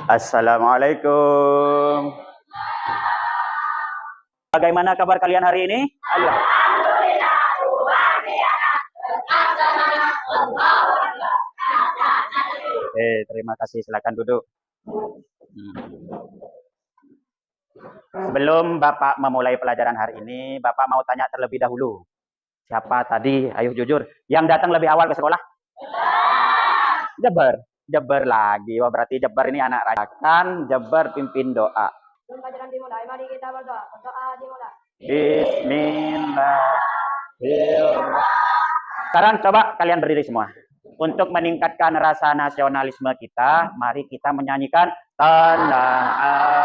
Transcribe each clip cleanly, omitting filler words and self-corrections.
Assalamualaikum. Bagaimana kabar kalian hari ini? Terima kasih. Silakan duduk. Sebelum Bapak memulai pelajaran hari ini, Bapak mau tanya terlebih dahulu. Siapa tadi? Ayo jujur. Yang datang lebih awal ke sekolah? Jabar. Jabar lagi. Wah, berarti Jabar ini anak rakan. Jabar pimpin doa. Pelajaran dimulai. Mari kita berdoa. Doa dimulai. Bismillahirrahmanirrahim. Sekarang coba kalian berdiri semua. Untuk meningkatkan rasa nasionalisme kita, mari kita menyanyikan Tanah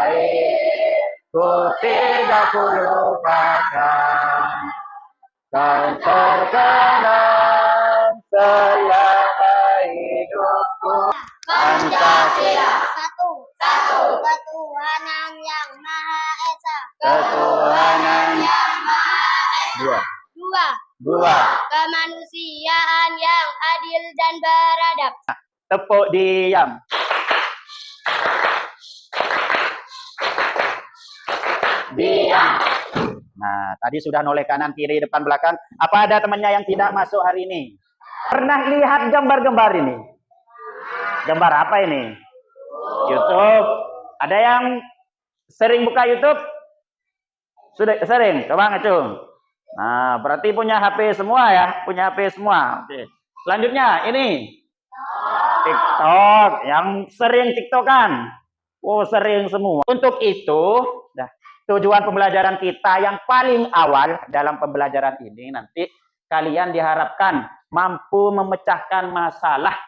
Airku tidak kulupakan, kan terkenang selama hidupku. Pancasila. Satu. Ketuhanan yang Maha Esa. Ketuhanan yang Maha Esa. Dua. Kemanusiaan yang adil dan beradab. Tepuk diam. Diam. Nah, tadi sudah noleh kanan, kiri, depan, belakang. Apa ada temannya yang tidak masuk hari ini? Pernah lihat gambar-gambar ini? Gambar apa ini? YouTube. Ada yang sering buka YouTube? Sudah sering? Coba ngacung. Nah, berarti punya HP semua ya? Punya HP semua. Oke. Selanjutnya, ini. TikTok. Yang sering TikTokan? Oh, sering semua. Untuk itu, tujuan pembelajaran kita yang paling awal dalam pembelajaran ini, nanti kalian diharapkan mampu memecahkan masalah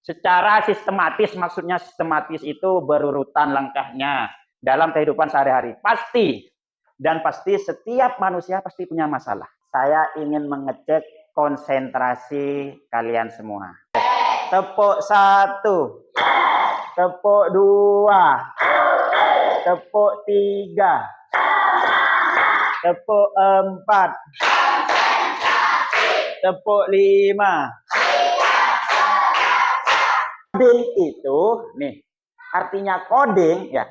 secara sistematis. Maksudnya sistematis itu berurutan langkahnya dalam kehidupan sehari-hari. Pasti. Dan pasti setiap manusia pasti punya masalah. Saya ingin mengecek konsentrasi kalian semua. Tepuk 1. Tepuk 2. Tepuk 3. Tepuk 4. Tepuk 5. Coding itu, nih, artinya coding ya.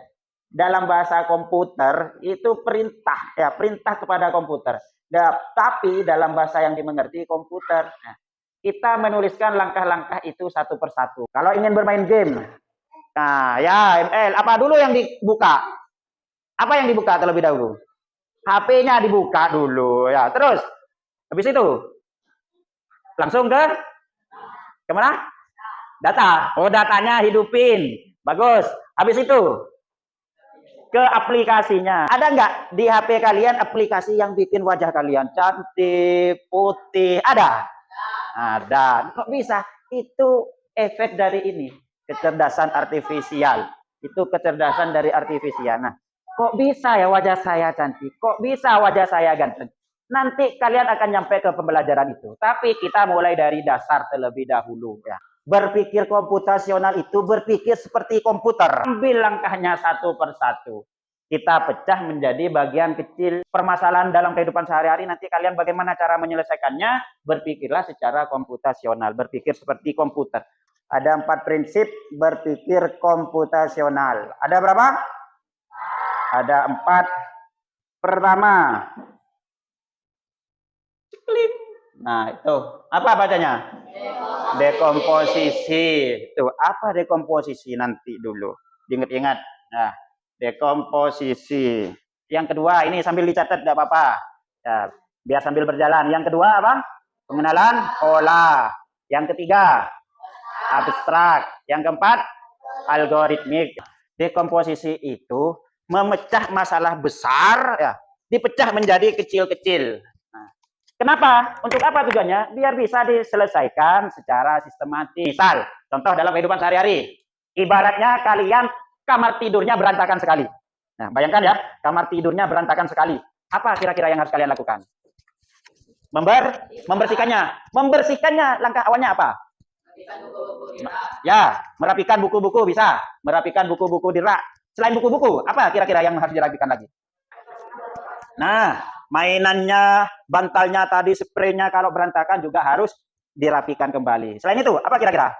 Dalam bahasa komputer itu perintah ya, perintah kepada komputer. Tapi dalam bahasa yang dimengerti komputer, kita menuliskan langkah-langkah itu satu persatu. Kalau ingin bermain game, nah ya ML, apa dulu yang dibuka? Apa yang dibuka terlebih dahulu? HP-nya dibuka dulu ya. Terus habis itu langsung ke mana? Data. Oh, datanya hidupin. Bagus. Habis itu ke aplikasinya. Ada nggak di HP kalian aplikasi yang bikin wajah kalian cantik, putih? Ada? Ada. Kok bisa? Itu efek dari ini. Kecerdasan artifisial. Itu kecerdasan dari artifisial. Nah, kok bisa ya wajah saya cantik? Kok bisa wajah saya ganteng? Nanti kalian akan nyampe ke pembelajaran itu. Tapi kita mulai dari dasar terlebih dahulu ya. Berpikir komputasional itu berpikir seperti komputer. Ambil langkahnya satu persatu. Kita pecah menjadi bagian kecil permasalahan dalam kehidupan sehari-hari. Nanti kalian bagaimana cara menyelesaikannya? Berpikirlah secara komputasional. Berpikir seperti komputer. Ada 4 prinsip berpikir komputasional. Ada berapa? Ada 4. Pertama. Nah, itu. Apa bacanya? Dekomposisi. Itu apa dekomposisi nanti dulu? Diingat-ingat. Nah, dekomposisi. Yang kedua, ini sambil dicatat enggak apa-apa. Ya, biar sambil berjalan. Yang kedua apa? Pengenalan pola. Yang ketiga, abstrak. Yang keempat, algoritmik. Dekomposisi itu memecah masalah besar ya, dipecah menjadi kecil-kecil. Kenapa? Untuk apa tujuannya? Biar bisa diselesaikan secara sistematis. Misal, contoh dalam kehidupan sehari-hari. Ibaratnya kalian kamar tidurnya berantakan sekali. Nah, bayangkan ya, kamar tidurnya berantakan sekali. Apa kira-kira yang harus kalian lakukan? Membersihkannya. Membersihkannya, langkah awalnya apa? Ya, merapikan buku-buku bisa. Merapikan buku-buku di rak. Selain buku-buku, apa kira-kira yang harus dirapikan lagi? Nah, mainannya, bantalnya tadi, spraynya kalau berantakan juga harus dirapikan kembali. Selain itu, apa kira-kira?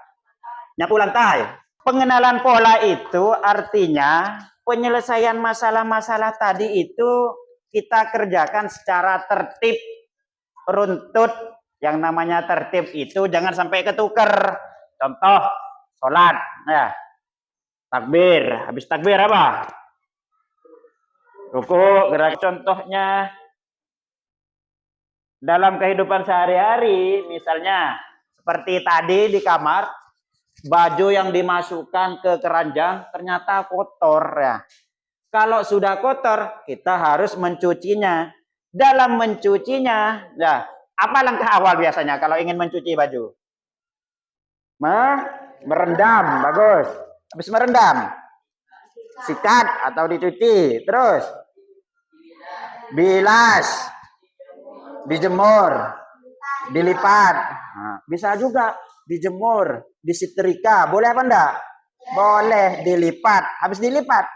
Nyapu lantai. Pengenalan pola itu artinya penyelesaian masalah-masalah tadi itu kita kerjakan secara tertib, runtut. Yang namanya tertib itu jangan sampai ketuker. Contoh, sholat. Ya, takbir. Habis takbir apa? Ruku. Gerak. Contohnya dalam kehidupan sehari-hari, misalnya seperti tadi di kamar, baju yang dimasukkan ke keranjang ternyata kotor ya. Kalau sudah kotor, kita harus mencucinya. Dalam mencucinya, ya, apa langkah awal biasanya kalau ingin mencuci baju? Merendam, bagus. Habis merendam, sikat atau dicuci. Terus bilas, dijemur, dilipat. Nah, bisa juga dijemur, disetrika. Boleh apa enggak? Boleh dilipat. Habis dilipat,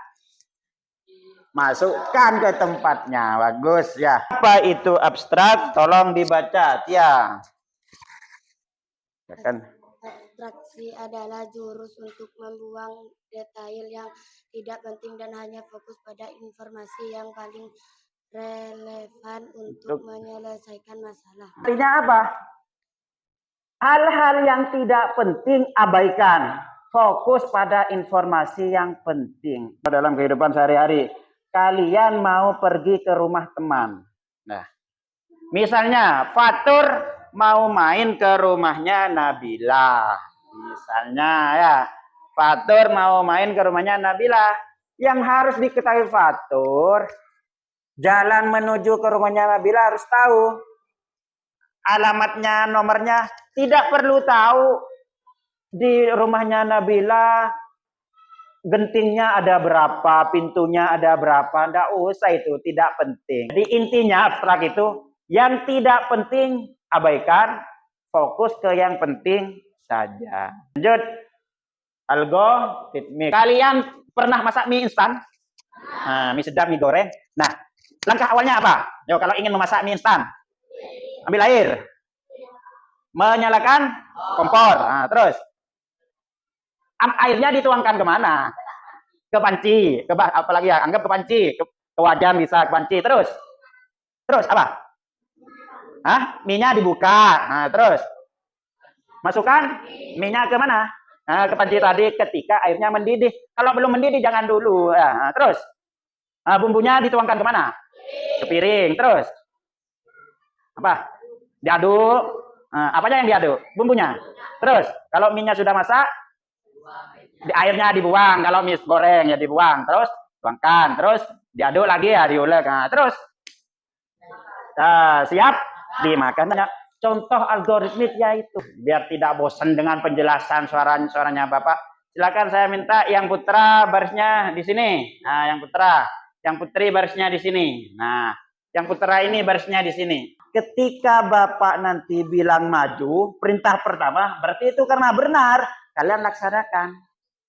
masukkan ke tempatnya. Bagus ya. Apa itu abstrak? Tolong dibaca. Ya. Kan. Abstraksi adalah jurus untuk membuang detail yang tidak penting dan hanya fokus pada informasi yang paling relevan untuk menyelesaikan masalah. Artinya apa? Hal-hal yang tidak penting abaikan. Fokus pada informasi yang penting. Dalam kehidupan sehari-hari, kalian mau pergi ke rumah teman. Nah, misalnya Fatur mau main ke rumahnya Nabila. Misalnya ya, Fatur mau main ke rumahnya Nabila. Yang harus diketahui Fatur, jalan menuju ke rumahnya Nabila harus tahu. Alamatnya, nomornya, tidak perlu tahu di rumahnya Nabila gentingnya ada berapa, pintunya ada berapa, enggak usah, itu tidak penting. Jadi intinya abstrak itu yang tidak penting abaikan, fokus ke yang penting saja. Lanjut. Algoritmik. Kalian pernah masak mie instan? Nah, mie sedap, mie goreng. Nah, langkah awalnya apa? Yo, kalau ingin memasak mie instan, ambil air, menyalakan kompor. Nah, terus airnya dituangkan kemana? Ke panci, apalagi ya, anggap ke panci, ke wajan bisa, ke panci. Terus apa? Minyak dibuka. Nah, terus masukkan minyak ke mana? Nah, ke panci tadi ketika airnya mendidih. Kalau belum mendidih jangan dulu. Nah, terus bumbunya dituangkan ke mana? Ke piring. Terus apa? Diaduk. Apanya yang diaduk? Bumbunya. Terus kalau minyak sudah masak, airnya dibuang. Kalau mie goreng ya dibuang. Terus tuangkan. Terus diaduk lagi ya, diulek. Nah, terus siap dimakan. Contoh algoritmik yaitu, biar tidak bosan dengan penjelasan suaranya Bapak. Silakan saya minta yang putra barisnya di sini. Nah, yang putra, yang putri barisnya di sini. Nah, yang putra ini barisnya di sini. Ketika Bapak nanti bilang maju, perintah pertama berarti itu karena benar, kalian laksanakan.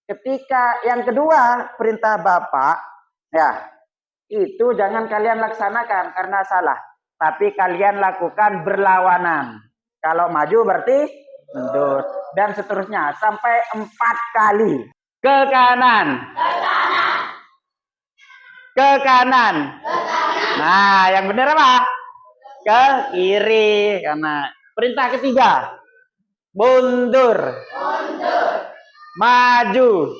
Ketika yang kedua perintah Bapak, ya, itu jangan kalian laksanakan karena salah. Tapi kalian lakukan berlawanan. Kalau maju berarti mundur. Dan seterusnya sampai 4 kali. Ke kanan. Ke kanan. Nah, yang benar apa? Ke kiri. Karena perintah ketiga. Mundur. Maju.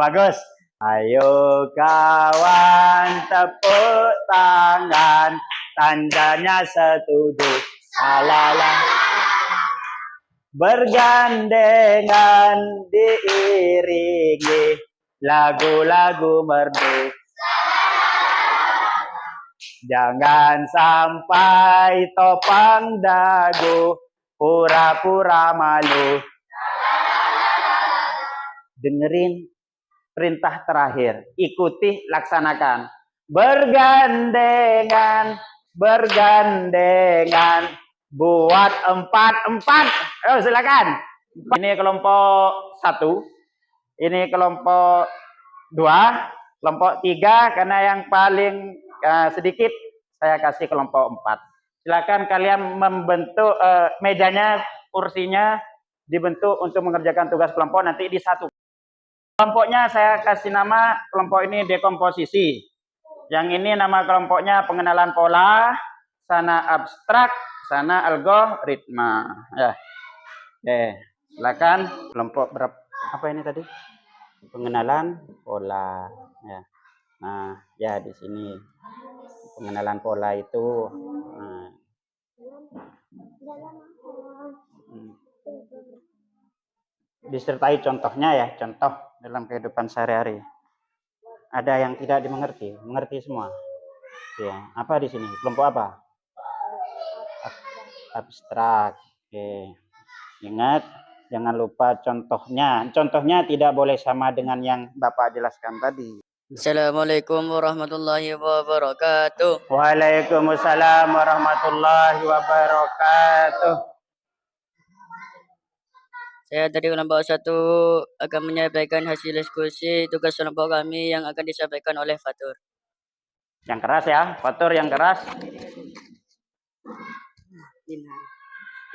Bagus. Ayo kawan tepuk tangan, tandanya setuju. Alala. Bergandengan diiringi lagu-lagu merdu. Jangan sampai topang dagu, pura-pura malu. Dengerin perintah terakhir, ikuti, laksanakan. Bergandengan, buat 4. Silakan. Ini kelompok 1, ini kelompok 2, kelompok 3, karena yang paling sedikit saya kasih kelompok 4. Silakan kalian membentuk mejanya, kursinya dibentuk untuk mengerjakan tugas kelompok nanti di satu. Kelompoknya saya kasih nama kelompok ini dekomposisi. Yang ini nama kelompoknya pengenalan pola, sana abstrak, sana algoritma. Ya. Silakan kelompok berapa? Apa ini tadi? Pengenalan pola. Ya. Nah, ya di sini pengenalan pola itu. Nah. Disertai contohnya ya, contoh dalam kehidupan sehari-hari. Ada yang tidak dimengerti, mengerti semua. Ya, apa di sini? Kelompok apa? Abstrak. Oke. Ingat, jangan lupa contohnya. Contohnya tidak boleh sama dengan yang Bapak jelaskan tadi. Assalamualaikum warahmatullahi wabarakatuh. Waalaikumsalam warahmatullahi wabarakatuh. Saya dari kelompok 1 akan menyampaikan hasil diskusi tugas kelompok kami yang akan disampaikan oleh Fatur. Yang keras ya, Fatur yang keras.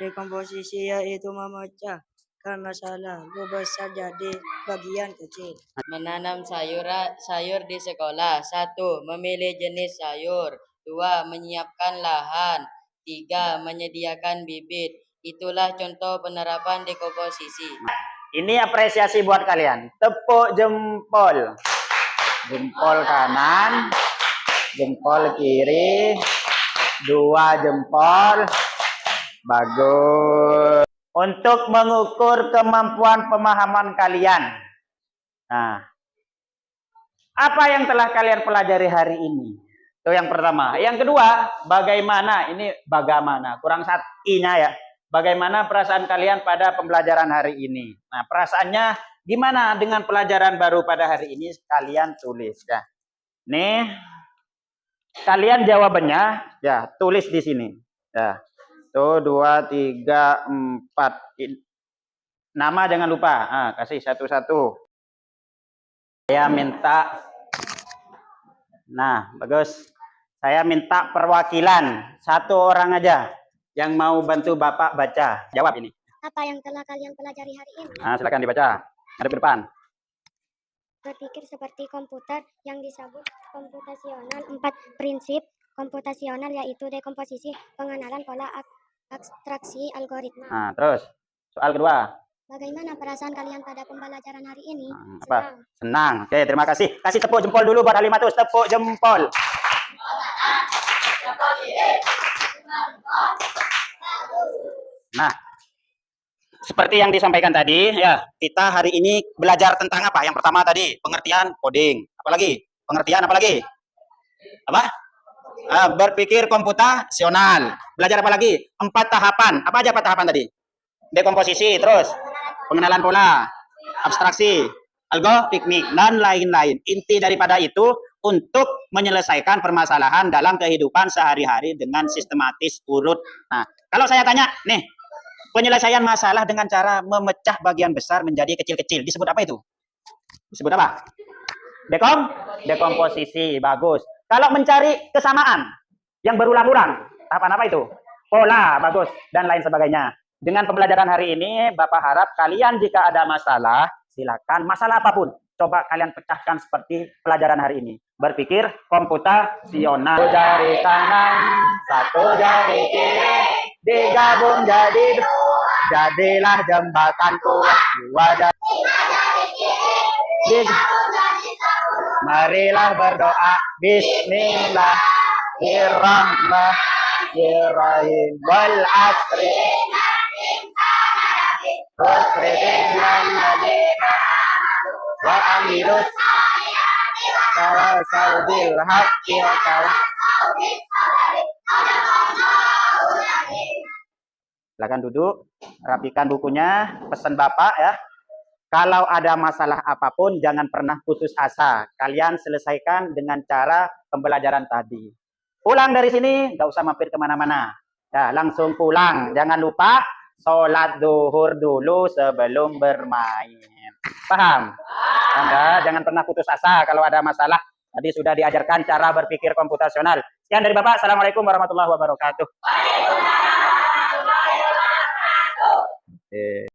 Dekomposisi yaitu memecahkan masalah besar jadi bagian kecil. Menanam sayur di sekolah. 1. Memilih jenis sayur. 2. Menyiapkan lahan. 3. Menyediakan bibit. Itulah contoh penerapan dekomposisi. Ini apresiasi buat kalian. Tepuk jempol. Jempol kanan, jempol kiri, 2 jempol. Bagus. Untuk mengukur kemampuan pemahaman kalian. Nah, apa yang telah kalian pelajari hari ini? Itu yang pertama. Yang kedua, bagaimana? Ini bagaimana? Kurang i-nya ya. Bagaimana perasaan kalian pada pembelajaran hari ini? Nah, perasaannya gimana dengan pelajaran baru pada hari ini? Kalian tulis ya. Nih, kalian jawabannya ya tulis di sini. Ya, tuh 2, 3, 4. Nama jangan lupa. Nah, kasih satu-satu. Saya minta. Nah, bagus. Saya minta perwakilan 1 orang aja. Yang mau bantu Bapak baca. Jawab ini. Apa yang telah kalian pelajari hari ini? Nah, silakan dibaca. Ada di depan. Berpikir seperti komputer yang disebut komputasional. 4 prinsip komputasional yaitu dekomposisi, pengenalan pola, abstraksi, algoritma. Nah, terus. Soal kedua. Bagaimana perasaan kalian pada pembelajaran hari ini? Apa? Senang. Oke, terima kasih. Kasih tepuk jempol dulu buat Halimatus. Tepuk jempol. Nah, seperti yang disampaikan tadi, ya, kita hari ini belajar tentang apa? Yang pertama tadi, pengertian coding. Apalagi? Pengertian apalagi? Apa? Berpikir komputasional. Belajar apa lagi? 4 tahapan. Apa aja 4 tahapan tadi? Dekomposisi, terus pengenalan pola, abstraksi, algoritmik, dan lain-lain. Inti daripada itu untuk menyelesaikan permasalahan dalam kehidupan sehari-hari dengan sistematis urut. Nah, kalau saya tanya, nih, penyelesaian masalah dengan cara memecah bagian besar menjadi kecil-kecil. Disebut apa itu? Disebut apa? Dekomposisi. Bagus. Kalau mencari kesamaan yang berulang-ulang, tahapan apa itu? Pola. Bagus. Dan lain sebagainya. Dengan pembelajaran hari ini, Bapak harap kalian jika ada masalah, silakan. Masalah apapun, coba kalian pecahkan seperti pelajaran hari ini. Berpikir komputasional. 1 jari kanan, 1 jari kiri, digabung jadi 2. Jadilah jembatan kuat. 2 jari kiri, marilah berdoa. Bismillahirrahmanirrahim. Wal asri. Wa amirus tawasaubil haqqi wa silakan duduk, rapikan bukunya, pesan Bapak ya. Kalau ada masalah apapun jangan pernah putus asa. Kalian selesaikan dengan cara pembelajaran tadi. Pulang dari sini, nggak usah mampir kemana-mana. Ya, langsung pulang. Jangan lupa sholat zuhur dulu sebelum bermain. Paham? Anda jangan pernah putus asa kalau ada masalah. Tadi sudah diajarkan cara berpikir komputasional. Sekian dari Bapak. Assalamualaikum warahmatullahi wabarakatuh. Waalaikumsalam warahmatullahi wabarakatuh.